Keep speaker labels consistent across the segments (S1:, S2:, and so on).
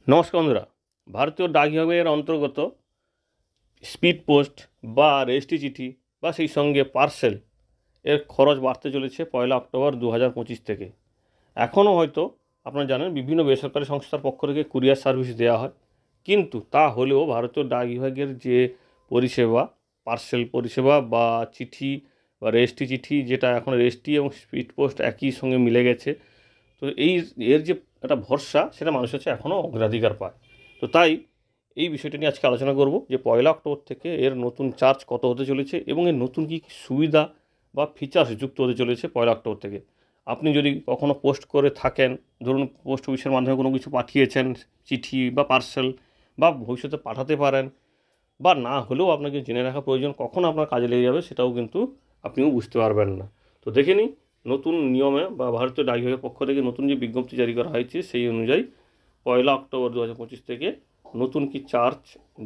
S1: নমস্কার বন্ধুরা, ভারতীয় ডাক বিভাগের অন্তর্গত স্পিড পোস্ট বা রেজিস্ট্রি চিঠি বা সেই সঙ্গে পার্সেল এর খরচ বাড়তে চলেছে 1 অক্টোবর 2025 থেকে। এখনও হয়তো আপনারা জানেন বিভিন্ন বেসরকারি সংস্থার পক্ষ থেকে কুরিয়ার সার্ভিস দেওয়া হয়, কিন্তু তা হলেও ভারতীয় ডাক বিভাগের যে পরিষেবা, পার্সেল পরিষেবা বা চিঠি বা রেজিস্ট্রি চিঠি, যেটা এখন রেজিস্ট্রি এবং স্পিড পোস্ট একই সঙ্গে মিলে গেছে, তো এর যে একটা ভরসা, সেটা মানুষ হচ্ছে এখনও অগ্রাধিকার পায়। তো তাই এই বিষয়টা নিয়ে আজকে আলোচনা করব যে 1 অক্টোবর থেকে এর নতুন চার্জ কত হতে চলেছে এবং এর নতুন কী কী সুবিধা বা ফিচার্স যুক্ত হতে চলেছে 1 অক্টোবর থেকে। আপনি যদি কখনও পোস্ট করে থাকেন, ধরুন পোস্ট অফিসের মাধ্যমে কোনো কিছু পাঠিয়েছেন, চিঠি বা পার্সেল, বা ভবিষ্যতে পাঠাতে পারেন, বা না হলেও আপনাকে জেনে রাখা প্রয়োজন কখন আপনার কাজে লেগে যাবে, সেটাও কিন্তু আপনিও বুঝতে পারবেন না। তো দেখে নিই নতুন নিয়মে বা ভারতীয় ডাক বিভাগের পক্ষ থেকে নতুন যে বিজ্ঞপ্তি জারি করা হয়েছে সেই অনুযায়ী 1 অক্টোবর 2025 থেকে নতুন কি চার্জ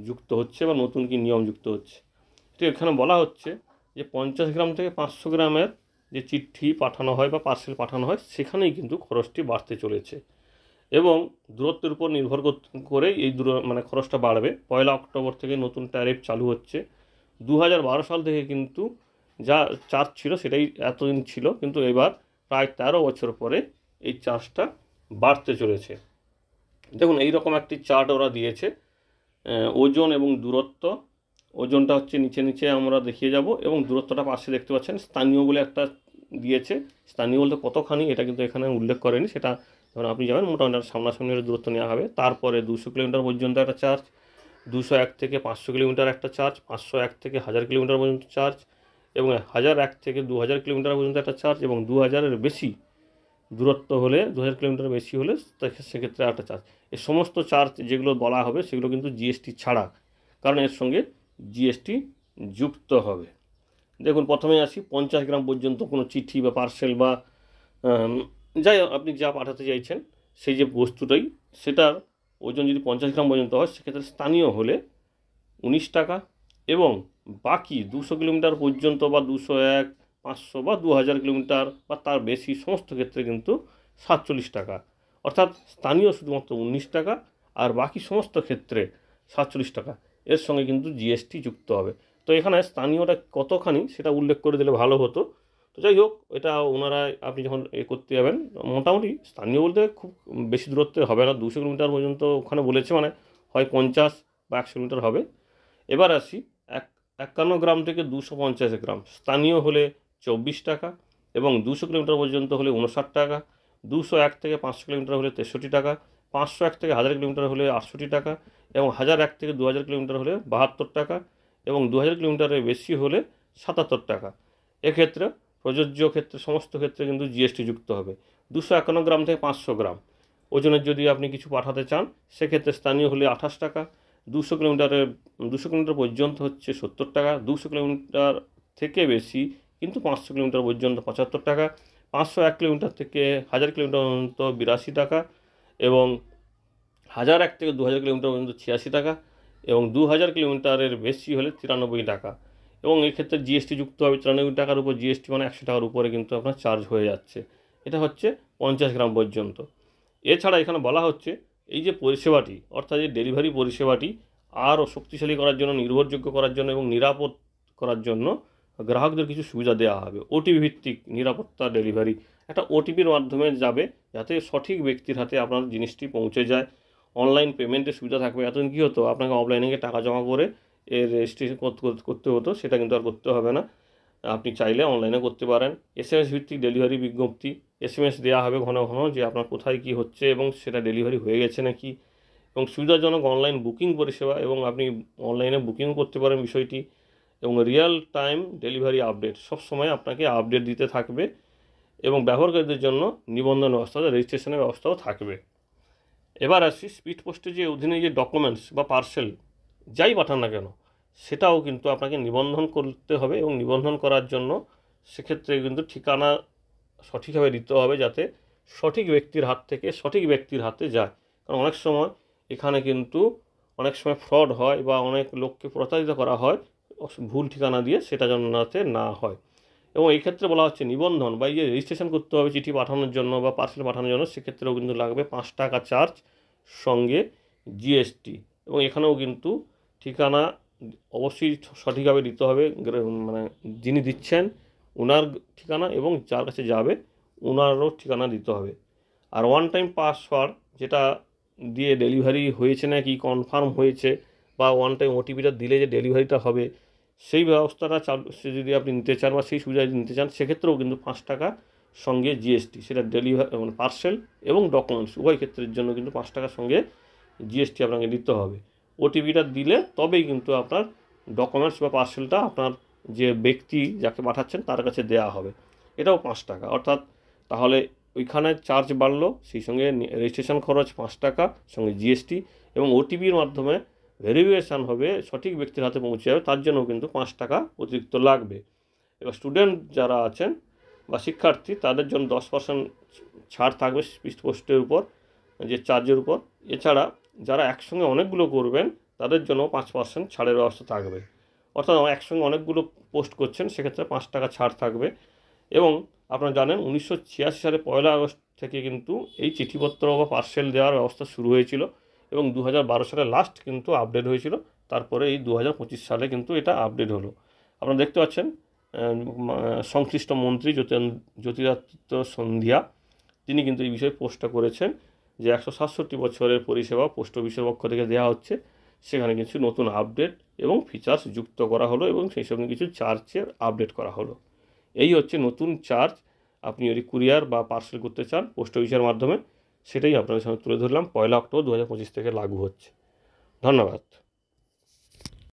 S1: যুক্ত হচ্ছে বা নতুন কি নিয়ম যুক্ত হচ্ছে। তো এখানে বলা হচ্ছে যে 50 গ্রাম থেকে 500 গ্রামের যে চিঠি পাঠানো হয় বা পার্সেল পাঠানো হয়, সেখানেই কিন্তু খরচটি বাড়তে চলেছে এবং দূরত্বের উপর নির্ভর করে এই খরচটা বাড়বে। 1 অক্টোবর থেকে নতুন ট্যারিফ চালু হচ্ছে। 2012 সাল থেকে কিন্তু যা চার্জ ছিল সেটাই এতদিন ছিল, কিন্তু এবার প্রায় 13 বছর পরে এই চার্জটা বাড়তে চলেছে। দেখুন, এই রকম একটি চার্ট ওরা দিয়েছে। ওজন এবং দূরত্ব, ওজনটা হচ্ছে নিচে নিচে আমরা দেখিয়ে যাব এবং দূরত্বটা পাশে দেখতে পাচ্ছেন স্থানীয় বলে একটা দিয়েছে। স্থানীয় বলতে কতখানি এটা কিন্তু এখানে উল্লেখ করেনি, সেটা যখন আপনি যাবেন মোটামুটি সামনাসামনি দূরত্ব নেওয়া হবে। তারপরে 200 কিলোমিটার পর্যন্ত একটা চার্জ, 201 থেকে 500 কিলোমিটার একটা চার্জ, 501 থেকে 1000 কিলোমিটার পর্যন্ত চার্জ, এবং 1001 থেকে 2000 কিলোমিটার পর্যন্ত একটা চার্জ, এবং 2000-এর বেশি দূরত্ব হলে, 2000 কিলোমিটার বেশি হলে সেক্ষেত্রে একটা চার্জ। এই সমস্ত চার্জ যেগুলো বলা হবে সেগুলো কিন্তু জিএসটি ছাড়া, কারণ এর সঙ্গে জিএসটি যুক্ত হবে। দেখুন, প্রথমে আসি 50 গ্রাম পর্যন্ত কোনো চিঠি বা পার্সেল বা যাই আপনি যা পাঠাতে চাইছেন সেই যে বস্তুটাই, সেটার ওজন যদি 50 গ্রাম পর্যন্ত হয় সেক্ষেত্রে স্থানীয় হলে 19 টাকা, এবং বাকি 200 কিলোমিটার পর্যন্ত বা 201, 500 বা 2000 কিলোমিটার বা তার বেশি সমস্ত ক্ষেত্রে কিন্তু 47 টাকা। অর্থাৎ স্থানীয় শুধুমাত্র 19 টাকা আর বাকি সমস্ত ক্ষেত্রে 47 টাকা। এর সঙ্গে কিন্তু জিএসটি যুক্ত হবে। তো এখানে স্থানীয়টা কতখানি সেটা উল্লেখ করে দিলে ভালো হতো। তো যাই হোক, এটা ওনারা আপনি যখন করতে যাবেন, মোটামুটি স্থানীয় বলতে খুব বেশি দূরত্বে হবে না, 200 কিলোমিটার পর্যন্ত ওখানে বলেছে, মানে হয় 50 বা 100 কিলোমিটার হবে। এবার আসি 51 গ্রাম থেকে 250 গ্রাম, স্থানীয় হলে 24 টাকা, এবং 200 কিলোমিটার পর্যন্ত হলে 59 টাকা, 201 থেকে 500 কিলোমিটার হলে 63 টাকা, 501 থেকে 1000 কিলোমিটার হলে 68 টাকা, এবং 1001 থেকে 2000 কিলোমিটার হলে 72 টাকা, এবং 2000 কিলোমিটারের বেশি হলে 77 টাকা। এক্ষেত্রে প্রযোজ্য ক্ষেত্রে সমস্ত ক্ষেত্রে কিন্তু জিএসটি যুক্ত হবে। 251 গ্রাম থেকে 500 গ্রাম ওজনের যদি আপনি কিছু পাঠাতে চান, সেক্ষেত্রে স্থানীয় হলে 28 টাকা, 200 কিলোমিটার পর্যন্ত হচ্ছে 70 টাকা, 200 কিলোমিটার থেকে বেশি কিন্তু 500 কিলোমিটার পর্যন্ত 75 টাকা, 501 কিলোমিটার থেকে 1000 কিলোমিটার পর্যন্ত 82 টাকা, এবং 1001 থেকে 2000 কিলোমিটার পর্যন্ত 86 টাকা, এবং 2000 কিলোমিটারের বেশি হলে 93 টাকা। এবং এক্ষেত্রে জিএসটি যুক্ত হবে। 93 টাকার উপর জিএসটি মানে 100 টাকার উপরে কিন্তু আপনার চার্জ হয়ে যাচ্ছে। এটা হচ্ছে 50 গ্রাম পর্যন্ত। এছাড়া এখানে বলা হচ্ছে এই যে পরিষেবাটি, অর্থাৎ এই ডেলিভারি পরিষেবাটি আরও শক্তিশালী করার জন্য, নির্ভরযোগ্য করার জন্য এবং নিরাপদ করার জন্য গ্রাহকদের কিছু সুবিধা দেওয়া হবে। ওটিপি ভিত্তিক নিরাপত্তা ডেলিভারি, একটা ওটিপির মাধ্যমে যাবে যাতে সঠিক ব্যক্তির হাতে আপনার জিনিসটি পৌঁছে যায়। অনলাইন পেমেন্টের সুবিধা থাকবে। এতদিন কী হতো, আপনাকে অফলাইনে গিয়ে টাকা জমা করে এর রেজিস্ট্রেশন করতে হতো, সেটা কিন্তু আর করতে হবে না। আপনি চাইলে অনলাইনে করতে পারেন। এসএমএস ভিত্তিক ডেলিভারি বিজ্ঞপ্তি, এসএমএস দেওয়া হবে ঘন ঘন যে আপনার কোথায় কী হচ্ছে এবং সেটা ডেলিভারি হয়ে গেছে নাকি। এবং সুবিধাজনক অনলাইন বুকিং পরিষেবা, এবং আপনি অনলাইনে বুকিংও করতে পারেন বিষয়টি। এবং রিয়েল টাইম ডেলিভারি আপডেট, সবসময় আপনাকে আপডেট দিতে থাকবে। এবং ব্যবহারকারীদের জন্য নিবন্ধন ব্যবস্থা, রেজিস্ট্রেশনের ব্যবস্থাও থাকবে। এবার আসি স্পিড পোস্টের যে অধীনে যে ডকুমেন্টস বা পার্সেল যাই পাঠান না কেন, সেটাও কিন্তু আপনাকে নিবন্ধন করতে হবে। এবং নিবন্ধন করার জন্য সেক্ষেত্রে কিন্তু ঠিকানা সঠিকভাবে দিতে হবে, যাতে সঠিক ব্যক্তির হাত থেকে সঠিক ব্যক্তির হাতে যায়। কারণ অনেক সময় এখানে কিন্তু অনেক সময় ফ্রড হয় বা অনেক লোককে প্রতারিত করা হয় ভুল ঠিকানা দিয়ে, সেটা যেন না হয়। এবং এই ক্ষেত্রে বলা হচ্ছে নিবন্ধন বা এই যে রেজিস্ট্রেশন করতে হবে চিঠি পাঠানোর জন্য বা পার্সেল পাঠানোর জন্য, সেক্ষেত্রেও কিন্তু লাগবে 5 টাকা চার্জ, সঙ্গে জিএসটি, এবং এখানেও কিন্তু ঠিকানা অবশ্যই সঠিকভাবে দিতে হবে, মানে যিনি দিচ্ছেন ওনার ঠিকানা এবং যার কাছে যাবে ওনারও ঠিকানা দিতে হবে। আর ওয়ান টাইম পাসওয়ার্ড, যেটা দিয়ে ডেলিভারি হয়েছে না কি কনফার্ম হয়েছে, বা ওয়ান টাইম ওটিপিটা দিলে যে ডেলিভারিটা হবে, সেই ব্যবস্থাটা চালু যদি আপনি নিতে চান বা সেই সুবিধা যদি নিতে চান, সেক্ষেত্রেও কিন্তু 5 টাকা সঙ্গে জিএসটি, সেটা ডেলিভারি মানে পার্সেল এবং ডকুমেন্টস উভয় ক্ষেত্রের জন্য কিন্তু 5 টাকার সঙ্গে জিএসটি আপনাকে দিতে হবে। ওটিপিটা দিলে তবেই কিন্তু আপনার ডকুমেন্টস বা পার্সেলটা আপনার যে ব্যক্তি যাকে পাঠাচ্ছেন তার কাছে দেওয়া হবে। এটাও 5 টাকা, অর্থাৎ তাহলে ওইখানে চার্জ বাড়লো, সেই সঙ্গে রেজিস্ট্রেশন খরচ 5 টাকা সঙ্গে জিএসটি, এবং ওটিপির মাধ্যমে ভেরিফিকেশান হবে, সঠিক ব্যক্তির হাতে পৌঁছে যাবে, তার জন্যও কিন্তু 5 টাকা অতিরিক্ত লাগবে। এবার স্টুডেন্ট যারা আছেন বা শিক্ষার্থী, তাদের জন্য 10% ছাড় থাকবে স্পিড পোস্টের উপর, যে চার্জের উপর। এছাড়া যারা একসঙ্গে অনেকগুলো করবেন তাদের জন্য 5% ছাড়ের ব্যবস্থা থাকবে, অর্থাৎ একসঙ্গে অনেকগুলো পোস্ট করছেন সেক্ষেত্রে 5 টাকা ছাড় থাকবে। এবং আপনারা জানেন 1986 সালে 1 আগস্ট থেকে কিন্তু এই চিঠিপত্র বা পার্সেল দেওয়ার ব্যবস্থা শুরু হয়েছিল, এবং 2012 সালে লাস্ট কিন্তু আপডেট হয়েছিল, তারপরে এই 2025 সালে কিন্তু এটা আপডেট হলো। আপনারা দেখতে পাচ্ছেন সংশ্লিষ্ট মন্ত্রী জ্যোতিরাদিত্য সিন্ধিয়া তিনি কিন্তু এই বিষয়ে পোস্টটা করেছেন যে 167 বছরের পরিষেবা পোস্ট অফিসের পক্ষ থেকে দেওয়া হচ্ছে, সেখানে কিছু নতুন আপডেট এবং ফিচার্স যুক্ত করা হলো, এবং সেই সঙ্গে কিছু চার্জের আপডেট করা হলো। এই হচ্ছে নতুন চার্জ। আপনি যদি কুরিয়ার বা পার্সেল করতে চান পোস্ট অফিসের মাধ্যমে, সেটাই আপনাদের সামনে তুলে ধরলাম। 1 অক্টোবর 2025 থেকে লাগু হচ্ছে। ধন্যবাদ।